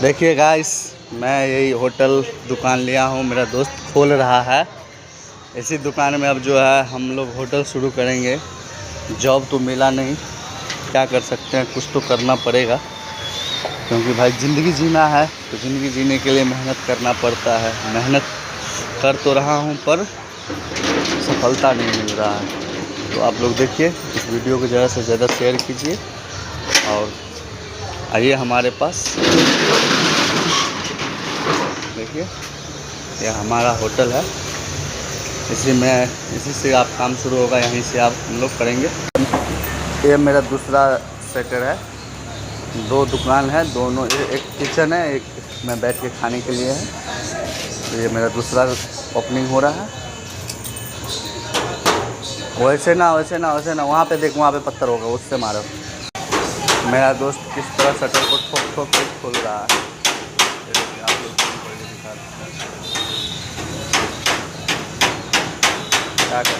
देखिए गाइस, मैं यही होटल दुकान लिया हूँ, मेरा दोस्त खोल रहा है। इसी दुकान में अब जो है हम लोग होटल शुरू करेंगे। जॉब तो मिला नहीं, क्या कर सकते हैं, कुछ तो करना पड़ेगा, क्योंकि भाई ज़िंदगी जीना है तो ज़िंदगी जीने के लिए मेहनत करना पड़ता है। मेहनत कर तो रहा हूँ पर सफलता नहीं मिल रहा है। तो आप लोग देखिए, इस वीडियो को ज़्यादा से ज़्यादा शेयर कीजिए और आइए हमारे पास। देखिए, यह हमारा होटल है, इसी से आप काम शुरू होगा, यहीं से आप हम लोग करेंगे। ये मेरा दूसरा सेक्टर है, 2 दुकान है, दोनों एक किचन है, एक मैं बैठ के खाने के लिए है। तो ये मेरा दूसरा ओपनिंग हो रहा है। वैसे ना वहाँ पे देख, वहाँ पे पत्थर होगा, उससे मारो। मेरा दोस्त किस तरह शटर को ठोक ठोक के खोल रहा है, ये देखिए, आप लोग दिखा क्या कर।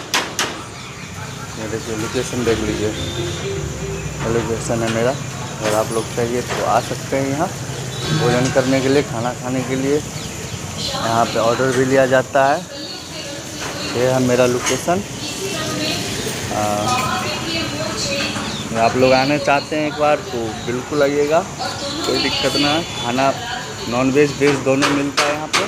ये देखिए, लोकेशन देख लीजिए, लोकेशन है मेरा। अगर आप लोग चाहिए तो आ सकते हैं यहाँ भोजन करने के लिए, खाना खाने के लिए। यहाँ पे ऑर्डर भी लिया जाता है। ये है मेरा लोकेशन। आप लोग आने चाहते हैं एक बार तो बिल्कुल आइएगा, कोई दिक्कत ना है। खाना नॉन वेज वेज दोनों मिलता है यहाँ पे।